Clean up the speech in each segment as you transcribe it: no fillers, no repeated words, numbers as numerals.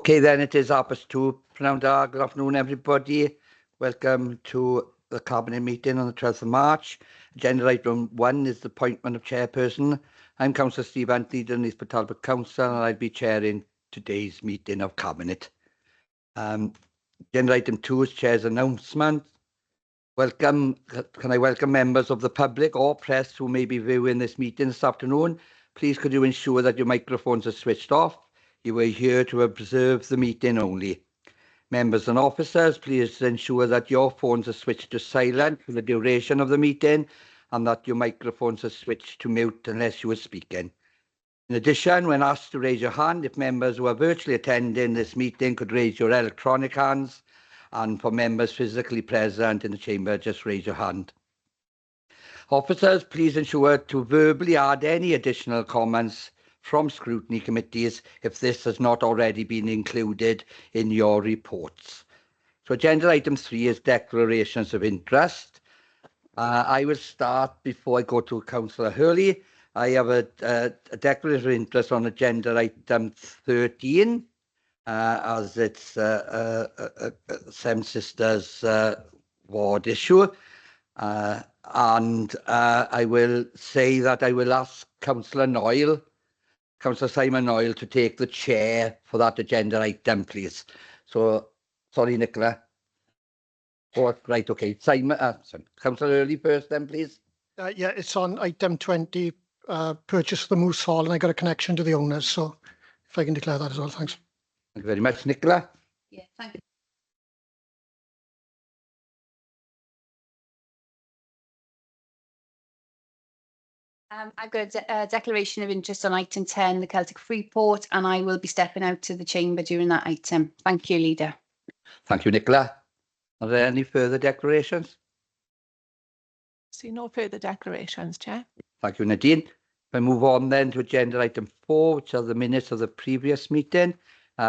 Okay, then it is 2:30. Good afternoon, everybody. Welcome to the Cabinet meeting on the 12th of March. Agenda item 1 is the appointment of chairperson. I'm Councillor Steve Hunt, leader in Neath Talbot Council, and I'll be chairing today's meeting of Cabinet. Agenda item 2 is Chair's announcement. Can I welcome members of the public or press who may be viewing this meeting this afternoon? Please could you ensure that your microphones are switched off? You are here to observe the meeting only. Members and officers, please ensure that your phones are switched to silent for the duration of the meeting and that your microphones are switched to mute unless you are speaking. In addition, when asked to raise your hand, if members who are virtually attending this meeting could raise your electronic hands, and for members physically present in the chamber, just raise your hand. Officers, please ensure to verbally add any additional comments from scrutiny committees if this has not already been included in your reports. So agenda item 3 is declarations of interest. I will start before I go to Councillor Hurley. I have a declaration of interest on agenda item 13, as it's Seven Sisters ward issue. And I will say that I will ask Councillor Simon Noyle, to take the chair for that agenda item, please. So, sorry, Nicola. Oh, right, okay. Simon, Councillor Hurley first then, please. Yeah, it's on item 20, purchase of the Moose Hall, and I got a connection to the owners, so if I can declare that as well, thanks. Thank you very much, Nicola. Yeah, thank you. I've got a declaration of interest on item 10, the Celtic Freeport, and I will be stepping out to the chamber during that item. Thank you, Leader. Thank you, Nicola. Are there any further declarations? See no further declarations, Chair. Thank you, Nadine. If I move on then to agenda item 4, which are the minutes of the previous meeting.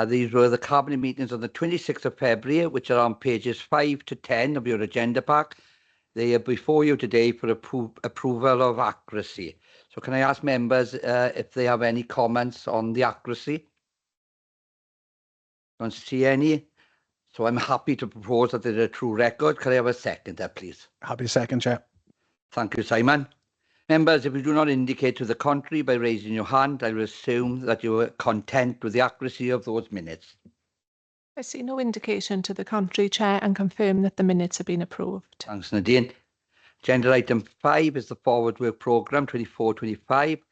These were the Cabinet meetings on the 26th of February, which are on pages 5 to 10 of your agenda pack. They are before you today for approval of accuracy. So can I ask members if they have any comments on the accuracy? Don't see any. So I'm happy to propose that they're a true record. Can I have a second there, please? Happy to second, Chair. Thank you, Simon. Members, if you do not indicate to the contrary by raising your hand, I will assume that you are content with the accuracy of those minutes. I see no indication to the contrary, Chair, and confirm that the minutes have been approved. Thanks, Nadine. Agenda item 5 is the Forward Work Programme 24-25.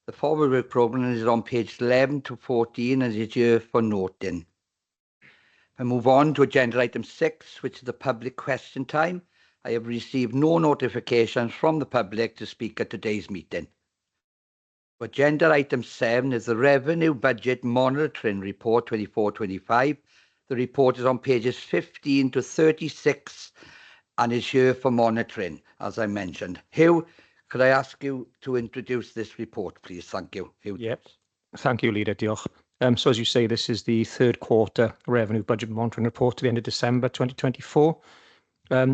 The Forward Work Programme is on page 11 to 14 and is here for noting. I move on to agenda item 6, which is the public question time. I have received no notifications from the public to speak at today's meeting. Agenda item 7 is the Revenue Budget Monitoring Report 24-25. The report is on pages 15 to 36 and is here for monitoring, as I mentioned. Hugh, could I ask you to introduce this report, please? Thank you. Hugh. Yep. Thank you, Leader. Diolch. So as you say, this is the third quarter Revenue Budget Monitoring Report to the end of December 2024.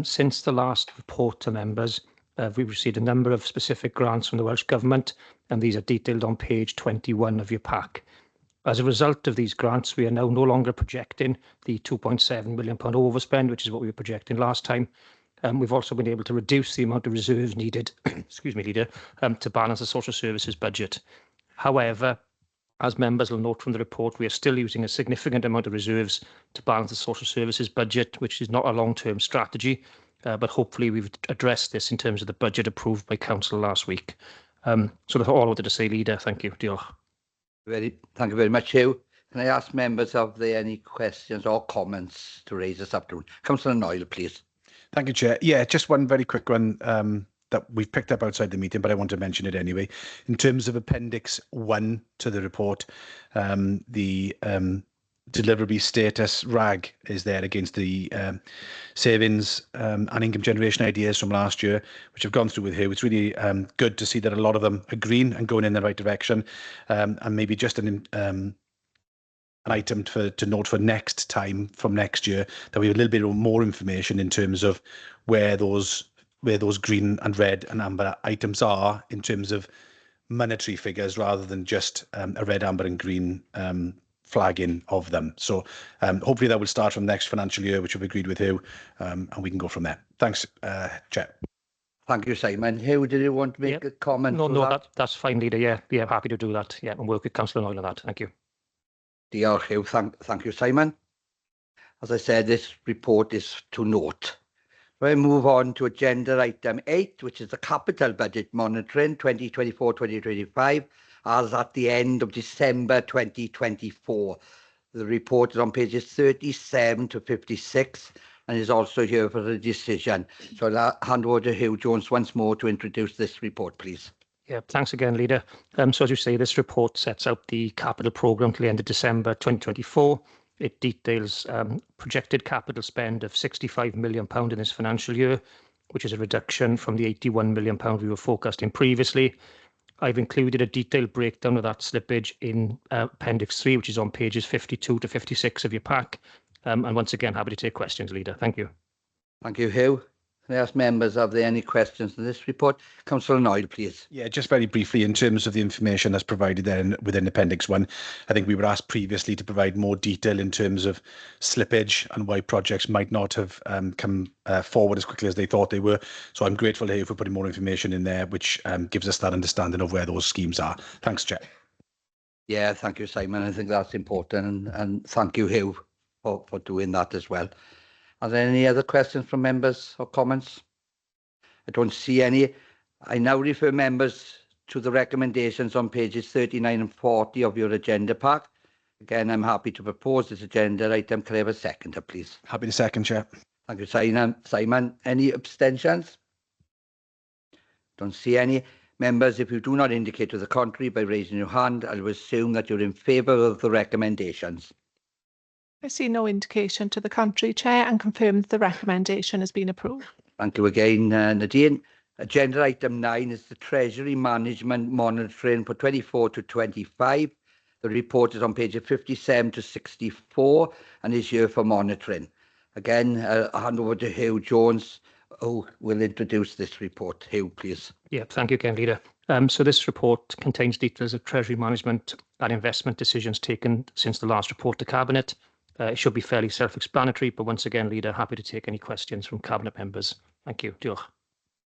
Since the last report to members, we've received a number of specific grants from the Welsh Government, and these are detailed on page 21 of your pack. As a result of these grants, we are now no longer projecting the £2.7 million overspend, which is what we were projecting last time. We've also been able to reduce the amount of reserves needed, excuse me, Leader, to balance the social services budget. However, as members will note from the report, we are still using a significant amount of reserves to balance the social services budget, which is not a long-term strategy, but hopefully we've addressed this in terms of the budget approved by Council last week. So that's all I wanted to say, Leader. Thank you. Diolch. Thank you very much, Hugh. Can I ask members, have they any questions or comments to raise this afternoon? Councillor Noyle, please. Thank you, Chair. Yeah, just one very quick one that we've picked up outside the meeting, but I want to mention it anyway. In terms of Appendix 1 to the report, the deliverable status RAG is there against the savings and income generation ideas from last year, which have gone through with Hugh. It's really good to see that a lot of them are green and going in the right direction, and maybe just an item to note for next time from next year, that we have a little bit more information in terms of where those green and red and amber items are in terms of monetary figures, rather than just a red, amber and green flagging of them. So hopefully that will start from next financial year, which we've agreed with Hugh, and we can go from there. Thanks, Chair. Thank you, Simon. Hugh, did you want to make a comment? That's fine, Leader. Yeah, happy to do that. Yeah, and work with Councillor Noyle on that. Thank you. Diolch, Hugh. Thank you, Simon. As I said, this report is to note. We move on to agenda item 8, which is the capital budget monitoring 2024-2025, as at the end of December 2024. The report is on pages 37 to 56 and is also here for the decision. So I'll hand over to Hugh Jones once more to introduce this report, please. Yeah, thanks again, Leader. So as you say, this report sets out the capital programme till the end of December 2024. It details projected capital spend of £65 million in this financial year, which is a reduction from the £81 million we were forecasting previously. I've included a detailed breakdown of that slippage in Appendix 3, which is on pages 52 to 56 of your pack. And once again, happy to take questions, Leader. Thank you. Thank you, Hugh. Can I ask members, are there any questions on this report? Councillor Noyle, please. Yeah, just very briefly, in terms of the information that's provided there within Appendix 1, I think we were asked previously to provide more detail in terms of slippage and why projects might not have come forward as quickly as they thought they were. So I'm grateful here for putting more information in there, which gives us that understanding of where those schemes are. Thanks, Chair. Yeah, thank you, Simon. I think that's important, and thank you, Hugh, for doing that as well. Are there any other questions from members or comments? I don't see any. I now refer members to the recommendations on pages 39 and 40 of your agenda pack. Again, I'm happy to propose this agenda item. Can I have a seconder, please? Happy to second, Chair. Thank you, Simon. Any abstentions? Don't see any. Members, if you do not indicate to the contrary by raising your hand, I will assume that you're in favour of the recommendations. I see no indication to the contrary, Chair, and confirm that the recommendation has been approved. Thank you again, Nadine. Agenda item 9 is the Treasury Management Monitoring for 24 to 25. The report is on pages 57 to 64 and is here for monitoring. Again, I'll hand over to Hugh Jones, who will introduce this report. Hugh, please. Yeah, thank you again, Leader. So this report contains details of Treasury management and investment decisions taken since the last report to Cabinet. It should be fairly self-explanatory, but once again, Leader, happy to take any questions from Cabinet members. Thank you. Diolch.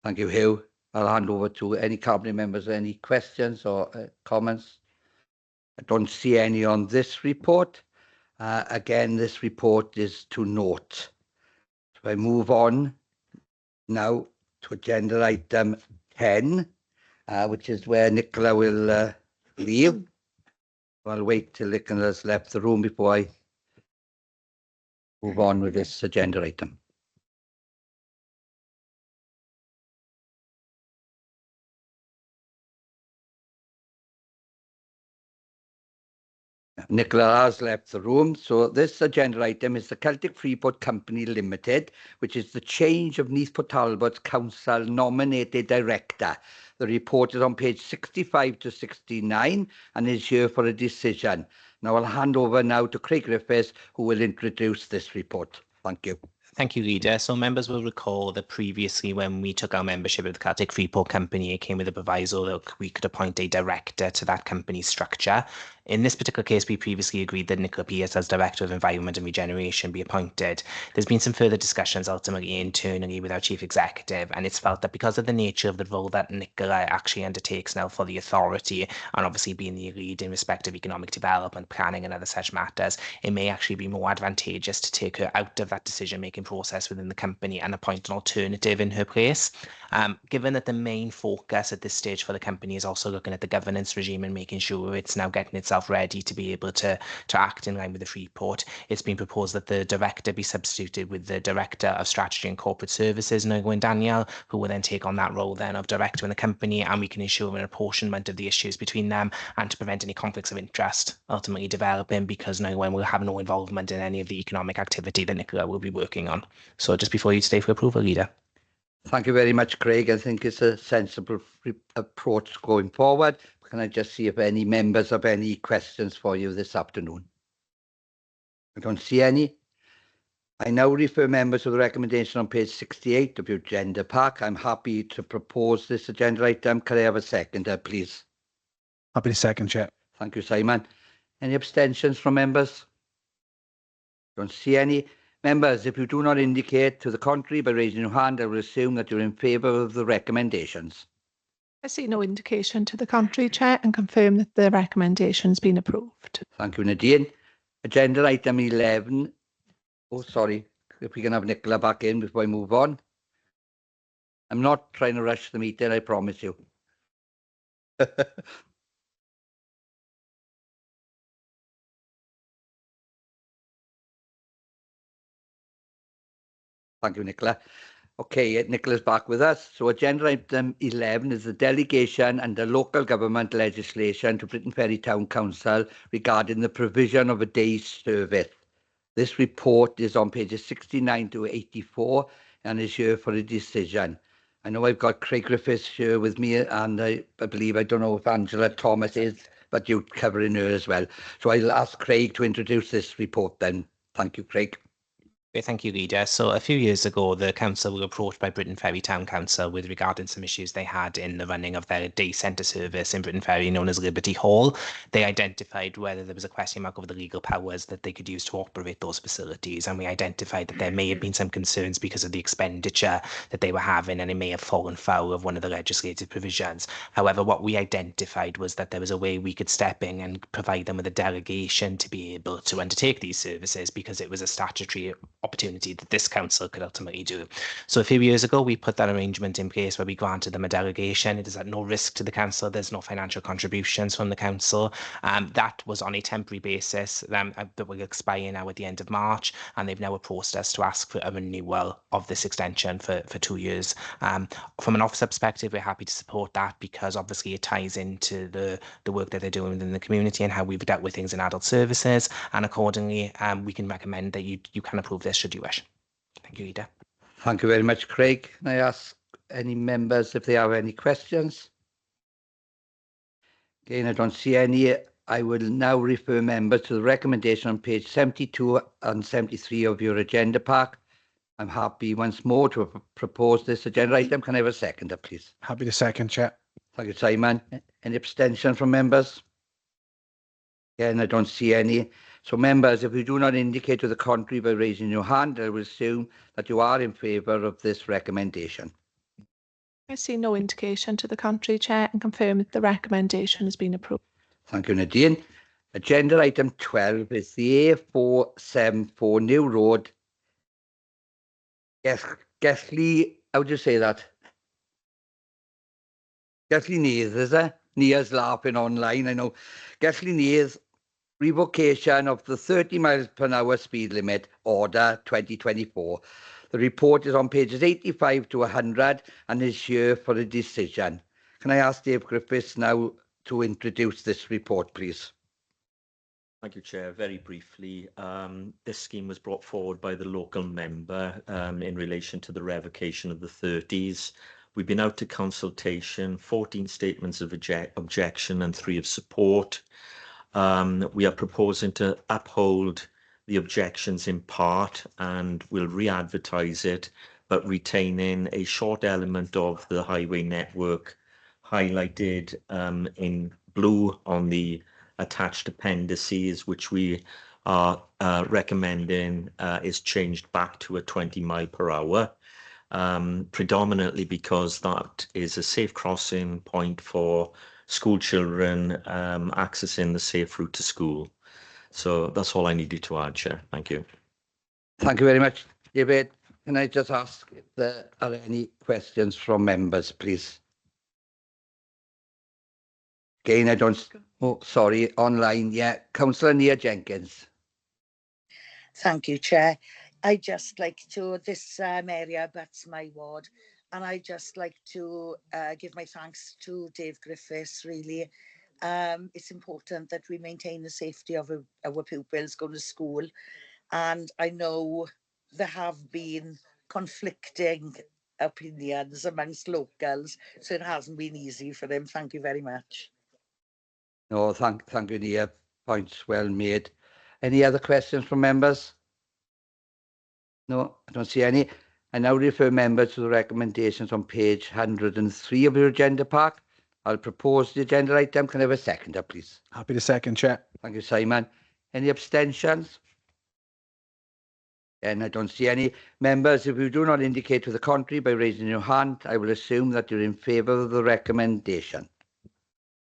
Thank you, Hugh. I'll hand over to any Cabinet members. Any questions or comments? I don't see any on this report. Again, this report is to note. So I move on now to agenda item 10, which is where Nicola will leave. I'll wait till Nicola's left the room before I move on with this agenda item. Nicola has left the room. So this agenda item is the Celtic Freeport Company Limited, which is the change of Neath Talbot's council nominated director. The report is on page 65 to 69 and is here for a decision. Now I'll hand over now to Craig Griffiths, who will introduce this report. Thank you. Thank you, Leader. So members will recall that previously when we took our membership of the Celtic Freeport Company, it came with a proviso that we could appoint a director to that company's structure. In this particular case, we previously agreed that Nicola Pearce, as Director of Environment and Regeneration, be appointed. There's been some further discussions ultimately internally with our Chief Executive, and it's felt that because of the nature of the role that Nicola actually undertakes now for the authority, and obviously being the lead in respect of economic development, planning and other such matters, it may actually be more advantageous to take her out of that decision-making process within the company and appoint an alternative in her place. Given that the main focus at this stage for the company is also looking at the governance regime and making sure it's now getting itself ready to be able to act in line with the Freeport, it's been proposed that the director be substituted with the Director of Strategy and Corporate Services, Nogwyn Daniel, who will then take on that role then of director in the company, and we can ensure an apportionment of the issues between them and to prevent any conflicts of interest ultimately developing, because Nogwyn will have no involvement in any of the economic activity that Nicola will be working on. So just before you stay for approval, Leader. Thank you very much, Craig. I think it's a sensible approach going forward. Can I just see if any members have any questions for you this afternoon? I don't see any. I now refer members to the recommendation on page 68 of your agenda pack. I'm happy to propose this agenda item. Can I have a seconder, please? Happy to second, Chair. Thank you, Simon. Any abstentions from members? Don't see any. Members, if you do not indicate to the contrary by raising your hand, I will assume that you're in favour of the recommendations. I see no indication to the contrary, Chair, and confirm that the recommendation's been approved. Thank you, Nadine. Agenda item 11. Oh, sorry. If we can have Nicola back in before I move on. I'm not trying to rush the meeting, I promise you. Thank you, Nicola. Okay, Nicola's back with us. So agenda item 11 is the delegation under local government legislation to Britain Ferry Town Council regarding the provision of a day's service. This report is on pages 69 to 84 and is here for a decision. I know I've got Craig Griffiths here with me, and I believe, I don't know if Angela Thomas is, but you're covering her as well. So I'll ask Craig to introduce this report then. Thank you, Craig. Thank you, Leader. So a few years ago, the council were approached by Britain Ferry Town Council with regarding some issues they had in the running of their day centre service in Britain Ferry known as Liberty Hall. They identified whether there was a question mark over the legal powers that they could use to operate those facilities, and we identified that there may have been some concerns because of the expenditure that they were having, and it may have fallen foul of one of the legislative provisions. However, what we identified was that there was a way we could step in and provide them with a delegation to be able to undertake these services, because it was a statutory opportunity that this council could ultimately do. So a few years ago, we put that arrangement in place where we granted them a delegation. It is at no risk to the council. There's no financial contributions from the council. That was on a temporary basis that will expire now at the end of March, and they've now approached us to ask for a renewal of this extension for 2 years. From an officer perspective, we're happy to support that, because obviously it ties into the work that they're doing within the community and how we've dealt with things in adult services, and accordingly we can recommend that you can approve this should you wish. Thank you, Leader. Thank you very much, Craig. Can I ask any members if they have any questions? Again, I don't see any. I will now refer members to the recommendation on page 72 and 73 of your agenda pack. I'm happy once more to propose this agenda item. Can I have a seconder, please? Happy to second, Chair. Thank you, Simon. Any abstention from members? Again, I don't see any. So members, if you do not indicate to the contrary by raising your hand, I will assume that you are in favour of this recommendation. I see no indication to the contrary, Chair, and confirm that the recommendation has been approved. Thank you, Nadine. Agenda item 12 is the A474 New Road. Guessley, how do you say that? Guessley Neath, is it? Nia's laughing online, I know. Guessley Neath, revocation of the 30 miles per hour speed limit order 2024. The report is on pages 85 to 100 and is here for a decision. Can I ask Dave Griffiths now to introduce this report, please? Thank you, Chair. Very briefly, this scheme was brought forward by the local member in relation to the revocation of the 30s. We've been out to consultation, 14 statements of objection and 3 of support. We are proposing to uphold the objections in part, and we'll re-advertise it, but retaining a short element of the highway network highlighted in blue on the attached appendices, which we are recommending is changed back to a 20 mile per hour, predominantly because that is a safe crossing point for school children accessing the safe route to school. So that's all I needed to add, Chair. Thank you. Thank you very much, David. Can I just ask if there are any questions from members, please? Again, I don't... Oh, sorry, online. Yeah, Councillor Nia Jenkins. Thank you, Chair. I just like to, this area, that's my ward, and I just like to give my thanks to Dave Griffiths, really. It's important that we maintain the safety of our pupils going to school, and I know there have been conflicting opinions amongst locals, so it hasn't been easy for them. Thank you very much. No, thank you, Nia. Points well made. Any other questions from members? No, I don't see any. I now refer members to the recommendations on page 103 of your agenda pack. I'll propose the agenda item. Can I have a seconder, please? Happy to second, Chair. Thank you, Simon. Any abstentions? And I don't see any. Members, if you do not indicate to the contrary by raising your hand, I will assume that you're in favour of the recommendation.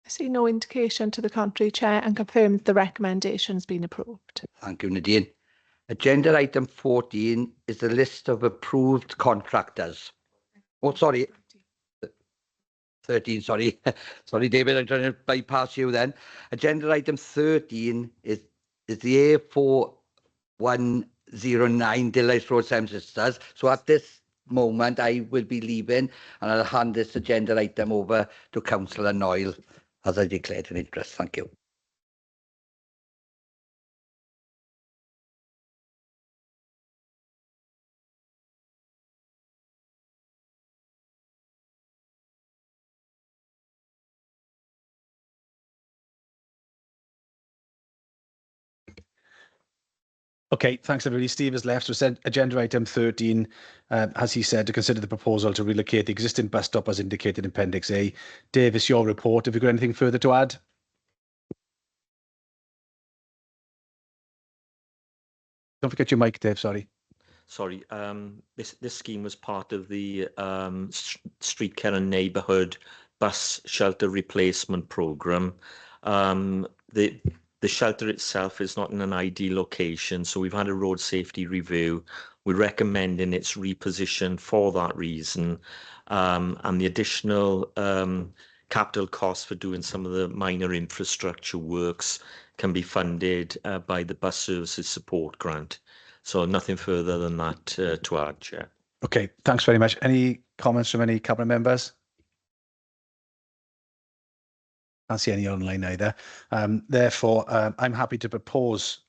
I see no indication to the contrary, Chair, and confirm that the recommendation has been approved. Thank you, Nadine. Agenda item 14 is the list of approved contractors. Oh, sorry. 13, sorry. Sorry, David, I'm trying to bypass you then. Agenda item 13 is the A4109 Dillais Road, Seven Sisters. So at this moment, I will be leaving and I'll hand this agenda item over to Councillor Noyle as I declared an interest. Thank you. Okay, thanks everybody. Steve has left. So said agenda item 13, as he said, to consider the proposal to relocate the existing bus stop as indicated in Appendix A. Dave, it's your report. Have you got anything further to add? Don't forget your mic, Dave, sorry. Sorry, this scheme was part of the Street Care and Neighbourhood Bus Shelter Replacement Programme. The shelter itself is not in an ideal location, so we've had a road safety review. We're recommending its reposition for that reason, and the additional capital costs for doing some of the minor infrastructure works can be funded by the Bus Services Support Grant. So nothing further than that to add, Chair. Okay, thanks very much. Any comments from any cabinet members? Can't see any online either. Therefore, I'm happy to propose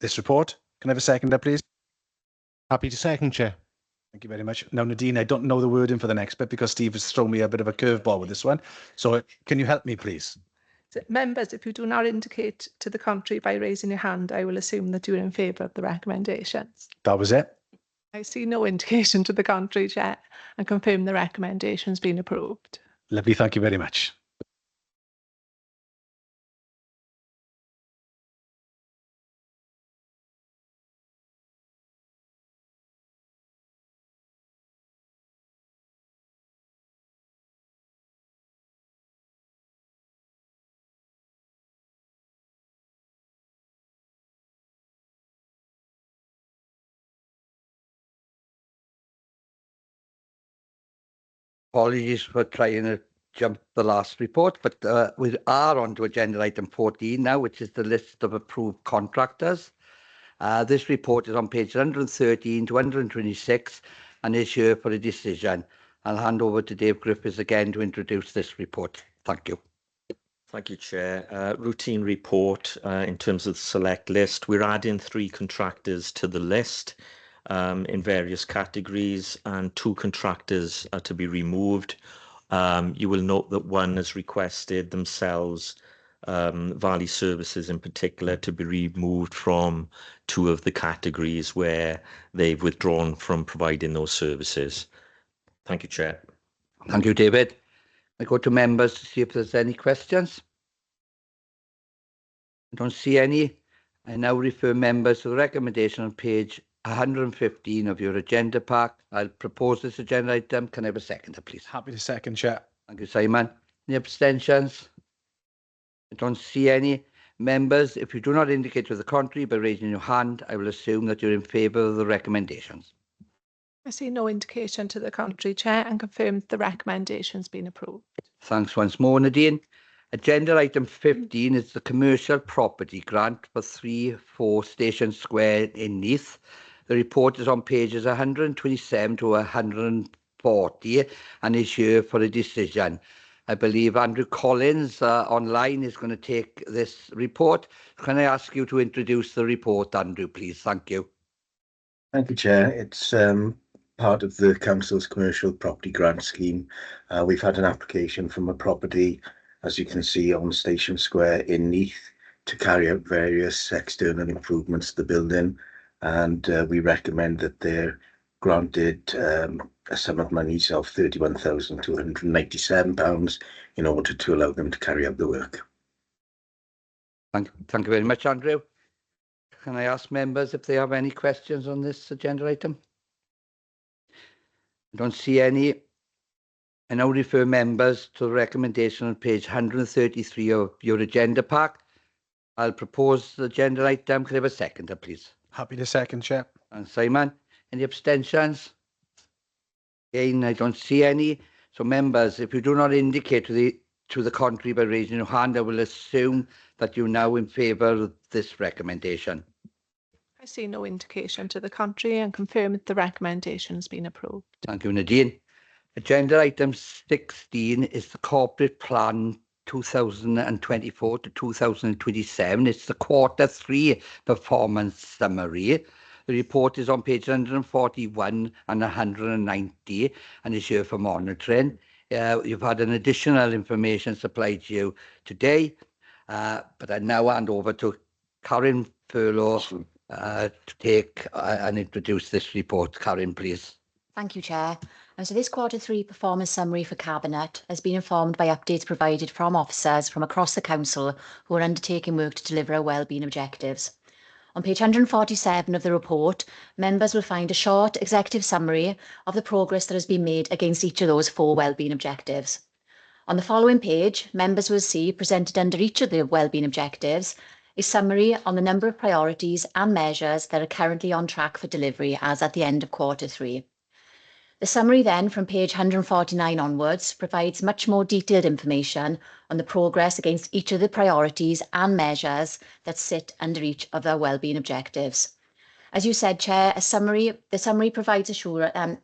this report. Can I have a seconder, please? Happy to second, Chair. Thank you very much. Now, Nadine, I don't know the wording for the next bit because Steve has thrown me a bit of a curveball with this one. So can you help me, please? Members, if you do not indicate to the contrary by raising your hand, I will assume that you're in favour of the recommendations. That was it. I see no indication to the contrary, Chair, and confirm the recommendation has been approved. Lovely. Thank you very much. Apologies for trying to jump the last report, but we are on to agenda item 14 now, which is the list of approved contractors. This report is on page 113 to 126 and is here for a decision. I'll hand over to Dave Griffiths again to introduce this report. Thank you. Thank you, Chair. Routine report in terms of the select list. We're adding 3 contractors to the list in various categories, and 2 contractors are to be removed. You will note that one has requested themselves, Valley Services in particular, to be removed from 2 of the categories where they've withdrawn from providing those services. Thank you, Chair. Thank you, David. I go to members to see if there's any questions. I don't see any. I now refer members to the recommendation on page 115 of your agenda pack. I'll propose this agenda item. Can I have a seconder, please? Happy to second, Chair. Thank you, Simon. Any abstentions? I don't see any. Members, if you do not indicate to the contrary by raising your hand, I will assume that you're in favour of the recommendations. I see no indication to the contrary, Chair, and confirm that the recommendation has been approved. Thanks once more, Nadine. Agenda item 15 is the commercial property grant for 3-4 Station Square in Neath. The report is on pages 127 to 140 and is here for a decision. I believe Andrew Collins online is going to take this report. Can I ask you to introduce the report, Andrew, please? Thank you. Thank you, Chair. It's part of the Council's commercial property grant scheme. We've had an application from a property, as you can see, on Station Square in Neath to carry out various external improvements to the building, and we recommend that they're granted a sum of monies of £31,297 in order to allow them to carry out the work. Thank you very much, Andrew. Can I ask members if they have any questions on this agenda item? I don't see any. I now refer members to the recommendation on page 133 of your agenda pack. I'll propose the agenda item. Could I have a seconder, please? Happy to second, Chair. And Simon, any abstentions? Again, I don't see any. So members, if you do not indicate to the contrary by raising your hand, I will assume that you're now in favour of this recommendation. I see no indication to the contrary and confirm that the recommendation has been approved. Thank you, Nadine. Agenda item 16 is the Corporate Plan 2024 to 2027. It's the Q3 performance summary. The report is on page 141 and 190 and is here for monitoring. You've had an additional information supplied to you today, but I now hand over to Karen Furlow to take and introduce this report. Karen, please. Thank you, Chair. So this Q3 performance summary for Cabinet has been informed by updates provided from officers from across the Council who are undertaking work to deliver our wellbeing objectives. On page 147 of the report, members will find a short executive summary of the progress that has been made against each of those 4 wellbeing objectives. On the following page, members will see, presented under each of the wellbeing objectives, a summary on the number of priorities and measures that are currently on track for delivery as at the end of Q3. The summary then from page 149 onwards provides much more detailed information on the progress against each of the priorities and measures that sit under each of their wellbeing objectives. As you said, Chair, the summary provides assurance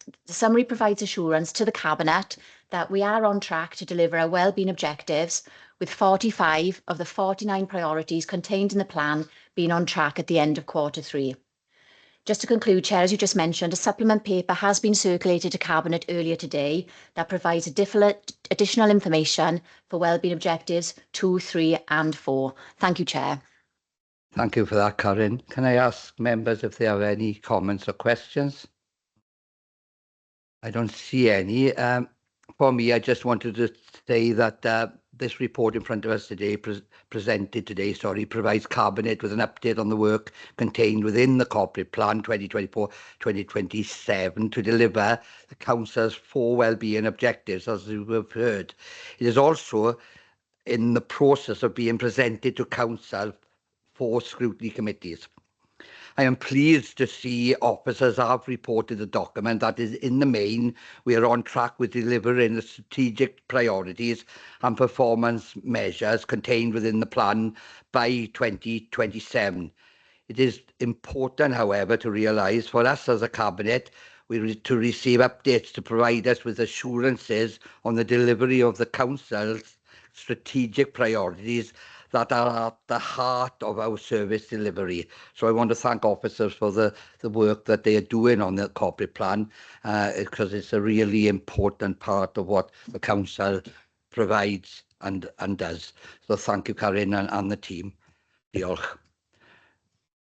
to the Cabinet that we are on track to deliver our wellbeing objectives, with 45 of the 49 priorities contained in the plan being on track at the end of Q3. Just to conclude, Chair, as you just mentioned, a supplement paper has been circulated to Cabinet earlier today that provides additional information for wellbeing objectives 2, 3 and 4. Thank you, Chair. Thank you for that, Karen. Can I ask members if they have any comments or questions? I don't see any. For me, I just wanted to say that this report in front of us today, presented today, provides Cabinet with an update on the work contained within the Corporate Plan 2024-2027 to deliver the Council's 4 wellbeing objectives, as you have heard. It is also in the process of being presented to Council for scrutiny committees. I am pleased to see officers have reported the document that is, in the main, we are on track with delivering the strategic priorities and performance measures contained within the plan by 2027. It is important, however, to realise for us as a Cabinet, to receive updates to provide us with assurances on the delivery of the Council's strategic priorities that are at the heart of our service delivery. So I want to thank officers for the work that they are doing on the corporate plan, because it's a really important part of what the Council provides and does. So thank you, Karen, and the team. Diolch.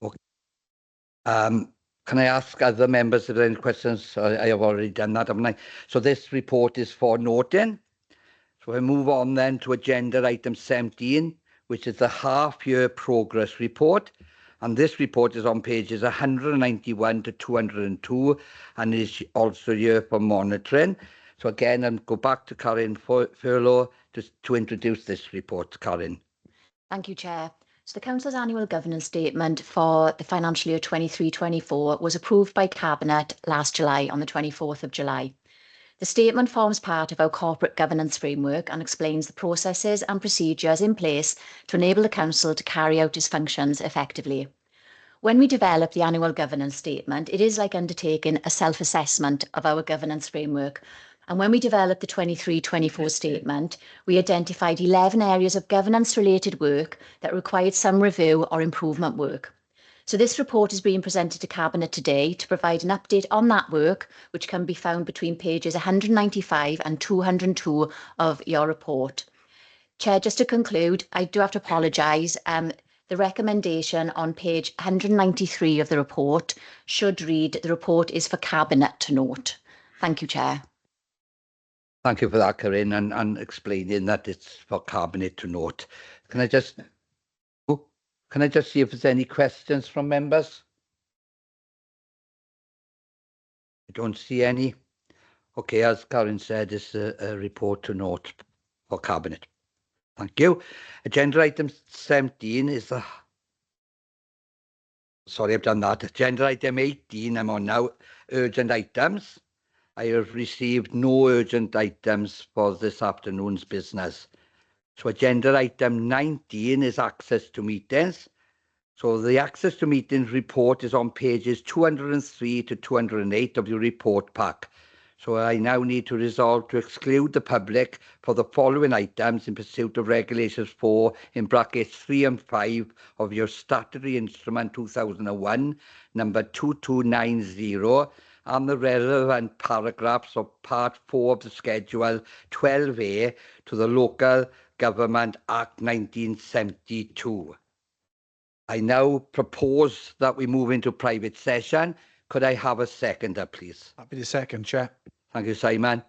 Okay. Can I ask other members if there are any questions? I have already done that, haven't I? So this report is for noting. So I move on then to agenda item 17, which is the half-year progress report. And this report is on pages 191 to 202 and is also here for monitoring. So again, I'll go back to Karen Furlow to introduce this report. Karen. Thank you, Chair. So the Council's annual governance statement for the financial year 23-24 was approved by Cabinet last July on the 24th of July. The statement forms part of our corporate governance framework and explains the processes and procedures in place to enable the Council to carry out its functions effectively. When we develop the annual governance statement, it is like undertaking a self-assessment of our governance framework. And when we developed the 23-24 statement, we identified 11 areas of governance-related work that required some review or improvement work. So this report is being presented to Cabinet today to provide an update on that work, which can be found between pages 195 and 202 of your report. Chair, just to conclude, I do have to apologise. The recommendation on page 193 of the report should read, the report is for Cabinet to note. Thank you, Chair. Thank you for that, Corinne, and explaining that it's for Cabinet to note. Can I just see if there's any questions from members? I don't see any. Okay, as Karen said, it's a report to note for Cabinet. Thank you. Agenda item 17 is the... Sorry, I've done that. Agenda item 18, I'm on now. Urgent items. I have received no urgent items for this afternoon's business. So agenda item 19 is access to meetings. So the access to meetings report is on pages 203 to 208 of your report pack. So I now need to resolve to exclude the public for the following items in pursuit of regulations 4 in brackets 3 and 5 of your statutory instrument 2001 number 2290 and the relevant paragraphs of part 4 of the schedule 12A to the Local Government Act 1972. I now propose that we move into private session. Could I have a seconder, please? Happy to second, Chair. Thank you, Simon.